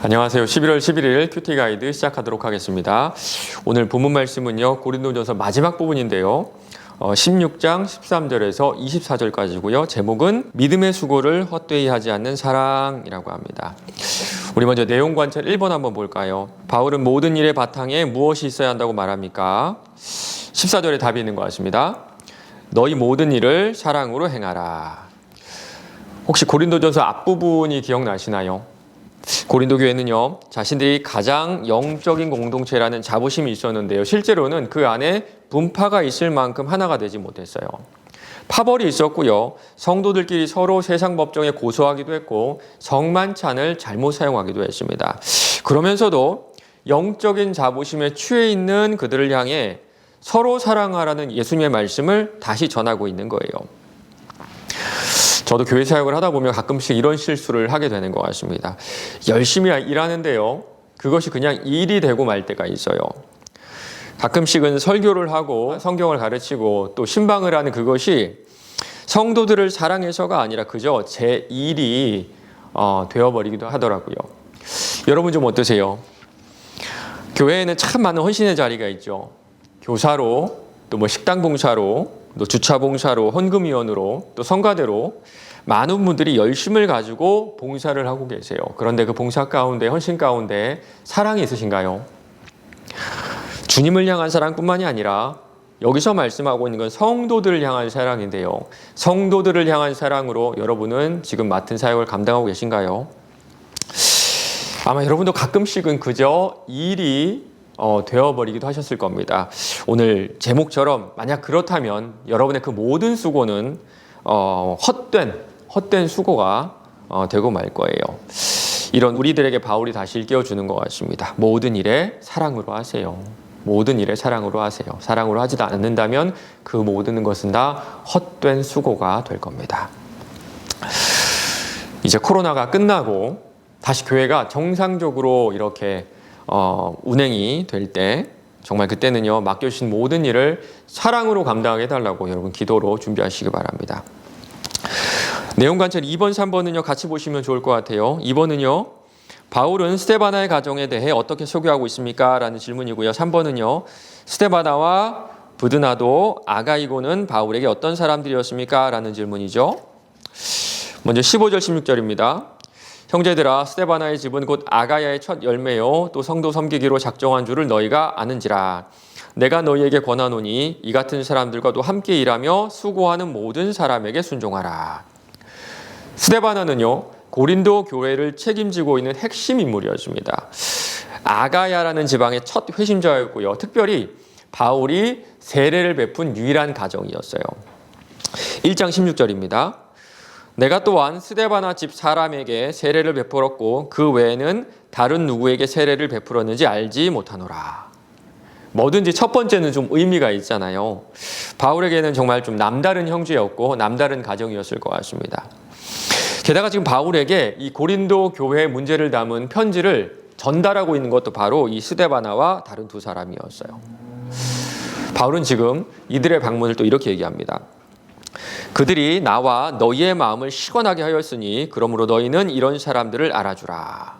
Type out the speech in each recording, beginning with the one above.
안녕하세요. 11월 11일 큐티 가이드 시작하도록 하겠습니다. 오늘 본문 말씀은요, 고린도전서 마지막 부분인데요. 16장 13절에서 24절까지고요. 제목은 믿음의 수고를 헛되이 하지 않는 사랑이라고 합니다. 우리 먼저 내용 관찰 1번 한번 볼까요? 바울은 모든 일의 바탕에 무엇이 있어야 한다고 말합니까? 14절에 답이 있는 것 같습니다. 너희 모든 일을 사랑으로 행하라. 혹시 고린도전서 앞부분이 기억나시나요? 고린도 교회는요, 자신들이 가장 영적인 공동체라는 자부심이 있었는데요. 실제로는 그 안에 분파가 있을 만큼 하나가 되지 못했어요. 파벌이 있었고요. 성도들끼리 서로 세상 법정에 고소하기도 했고 성만찬을 잘못 사용하기도 했습니다. 그러면서도 영적인 자부심에 취해 있는 그들을 향해 서로 사랑하라는 예수님의 말씀을 다시 전하고 있는 거예요. 저도 교회 사역을 하다 보면 가끔씩 이런 실수를 하게 되는 것 같습니다. 열심히 일하는데요, 그것이 그냥 일이 되고 말 때가 있어요. 가끔씩은 설교를 하고 성경을 가르치고 또 신방을 하는 그것이 성도들을 사랑해서가 아니라 그저 제 일이 되어버리기도 하더라고요. 여러분 좀 어떠세요? 교회에는 참 많은 헌신의 자리가 있죠. 교사로, 또 식당 봉사로, 또 주차 봉사로, 헌금위원으로, 또 성가대로 많은 분들이 열심을 가지고 봉사를 하고 계세요. 그런데 그 봉사 가운데, 헌신 가운데 사랑이 있으신가요? 주님을 향한 사랑뿐만이 아니라 여기서 말씀하고 있는 건 성도들을 향한 사랑인데요. 성도들을 향한 사랑으로 여러분은 지금 맡은 사역을 감당하고 계신가요? 아마 여러분도 가끔씩은 그저 일이 되어버리기도 하셨을 겁니다. 오늘 제목처럼 만약 그렇다면 여러분의 그 모든 수고는 헛된 수고가 되고 말 거예요. 이런 우리들에게 바울이 다시 일깨워주는 것 같습니다. 모든 일에 사랑으로 하세요. 모든 일에 사랑으로 하세요. 사랑으로 하지 않는다면 그 모든 것은 다 헛된 수고가 될 겁니다. 이제 코로나가 끝나고 다시 교회가 정상적으로 이렇게 운행이 될 때 정말 그때는요, 맡겨주신 모든 일을 사랑으로 감당하게 해달라고 여러분 기도로 준비하시기 바랍니다. 내용 관찰 2번, 3번은요 같이 보시면 좋을 것 같아요. 2번은요, 바울은 스데바나의 가정에 대해 어떻게 소개하고 있습니까? 라는 질문이고요. 3번은요, 스데바나와 브드나도, 아가이고는 바울에게 어떤 사람들이었습니까? 라는 질문이죠. 먼저 15절 16절입니다. 형제들아, 스데바나의 집은 곧 아가야의 첫 열매요 또 성도 섬기기로 작정한 줄을 너희가 아는지라. 내가 너희에게 권하노니 이 같은 사람들과도 함께 일하며 수고하는 모든 사람에게 순종하라. 스데바나는요, 고린도 교회를 책임지고 있는 핵심 인물이었습니다. 아가야라는 지방의 첫 회심자였고요. 특별히 바울이 세례를 베푼 유일한 가정이었어요. 1장 16절입니다. 내가 또한 스데바나 집 사람에게 세례를 베풀었고 그 외에는 다른 누구에게 세례를 베풀었는지 알지 못하노라. 뭐든지 첫 번째는 좀 의미가 있잖아요. 바울에게는 정말 좀 남다른 형제였고 남다른 가정이었을 것 같습니다. 게다가 지금 바울에게 이 고린도 교회의 문제를 담은 편지를 전달하고 있는 것도 바로 이 스데바나와 다른 두 사람이었어요. 바울은 지금 이들의 방문을 또 이렇게 얘기합니다. 그들이 나와 너희의 마음을 시원하게 하였으니 그러므로 너희는 이런 사람들을 알아주라.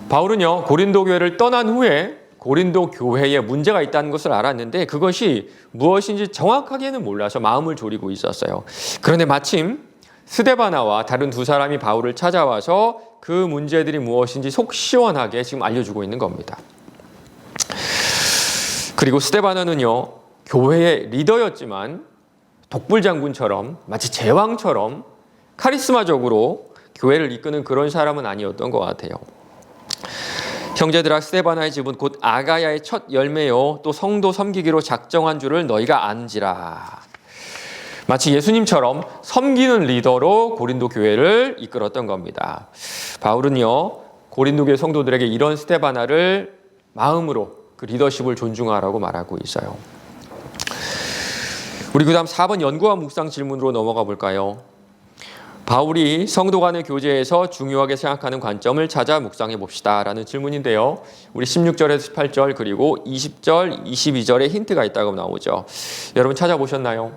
바울은요, 고린도 교회를 떠난 후에 고린도 교회에 문제가 있다는 것을 알았는데 그것이 무엇인지 정확하게는 몰라서 마음을 졸이고 있었어요. 그런데 마침 스데바나와 다른 두 사람이 바울을 찾아와서 그 문제들이 무엇인지 속 시원하게 지금 알려주고 있는 겁니다. 그리고 스데바나는요, 교회의 리더였지만 독불장군처럼 마치 제왕처럼 카리스마적으로 교회를 이끄는 그런 사람은 아니었던 것 같아요. 형제들아, 스데바나의 집은 곧 아가야의 첫 열매요 또 성도 섬기기로 작정한 줄을 너희가 안지라. 마치 예수님처럼 섬기는 리더로 고린도 교회를 이끌었던 겁니다. 바울은요, 고린도 교회 성도들에게 이런 스데바나를 마음으로 그 리더십을 존중하라고 말하고 있어요. 우리 그 다음 4번 연구와 묵상 질문으로 넘어가 볼까요? 바울이 성도 간의 교제에서 중요하게 생각하는 관점을 찾아 묵상해 봅시다 라는 질문인데요. 우리 16절에서 18절 그리고 20절, 22절에 힌트가 있다고 나오죠. 여러분 찾아보셨나요?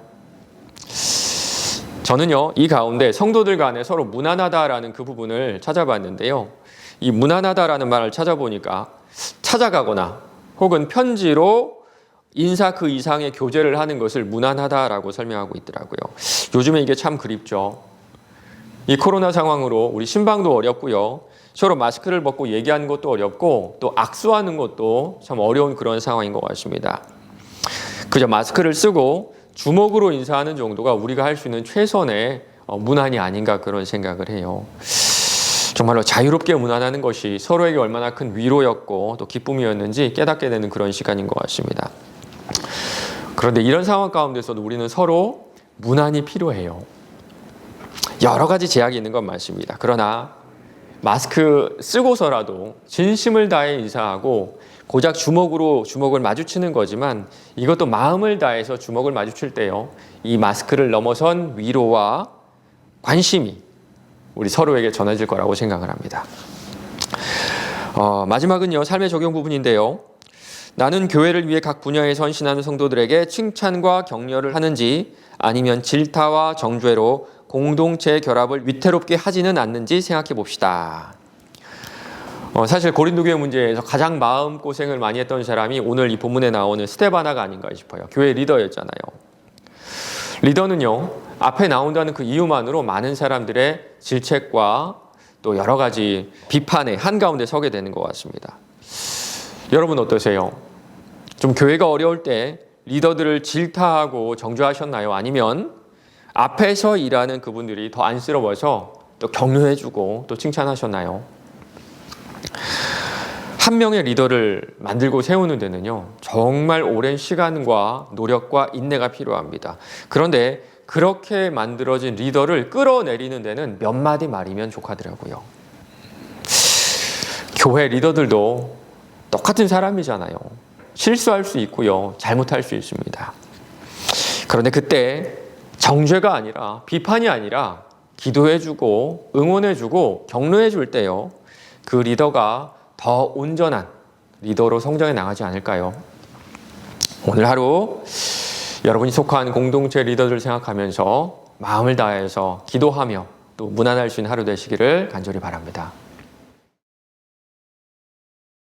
저는요, 이 가운데 성도들 간에 서로 무난하다라는 그 부분을 찾아봤는데요. 이 무난하다라는 말을 찾아보니까 찾아가거나 혹은 편지로 인사 그 이상의 교제를 하는 것을 무난하다라고 설명하고 있더라고요. 요즘에 이게 참 그립죠. 이 코로나 상황으로 우리 신방도 어렵고요. 서로 마스크를 벗고 얘기하는 것도 어렵고 또 악수하는 것도 참 어려운 그런 상황인 것 같습니다. 그저 마스크를 쓰고 주먹으로 인사하는 정도가 우리가 할 수 있는 최선의 문안이 아닌가 그런 생각을 해요. 정말로 자유롭게 문안하는 것이 서로에게 얼마나 큰 위로였고 또 기쁨이었는지 깨닫게 되는 그런 시간인 것 같습니다. 그런데 이런 상황 가운데서도 우리는 서로 문안이 필요해요. 여러 가지 제약이 있는 건 맞습니다. 그러나 마스크 쓰고서라도 진심을 다해 인사하고 고작 주먹을 마주치는 거지만 이것도 마음을 다해서 주먹을 마주칠 때요. 이 마스크를 넘어선 위로와 관심이 우리 서로에게 전해질 거라고 생각을 합니다. 마지막은요. 삶의 적용 부분인데요. 나는 교회를 위해 각 분야에 선신하는 성도들에게 칭찬과 격려를 하는지 아니면 질타와 정죄로 공동체 결합을 위태롭게 하지는 않는지 생각해 봅시다. 사실 고린도 교회 문제에서 가장 마음고생을 많이 했던 사람이 오늘 이 본문에 나오는 스데바나가 아닌가 싶어요. 교회 리더였잖아요. 리더는요, 앞에 나온다는 그 이유만으로 많은 사람들의 질책과 또 여러 가지 비판의 한가운데 서게 되는 것 같습니다. 여러분 어떠세요? 좀 교회가 어려울 때 리더들을 질타하고 정죄하셨나요? 아니면 앞에서 일하는 그분들이 더 안쓰러워서 또 격려해주고 또 칭찬하셨나요? 한 명의 리더를 만들고 세우는 데는요, 정말 오랜 시간과 노력과 인내가 필요합니다. 그런데 그렇게 만들어진 리더를 끌어내리는 데는 몇 마디 말이면 족하더라고요. 교회 리더들도 똑같은 사람이잖아요. 실수할 수 있고요, 잘못할 수 있습니다. 그런데 그때 정죄가 아니라 비판이 아니라 기도해주고 응원해주고 격려해줄 때요, 그 리더가 더 온전한 리더로 성장해 나가지 않을까요? 오늘 하루 여러분이 속한 공동체 리더들을 생각하면서 마음을 다해서 기도하며 또 문안할 수 있는 하루 되시기를 간절히 바랍니다.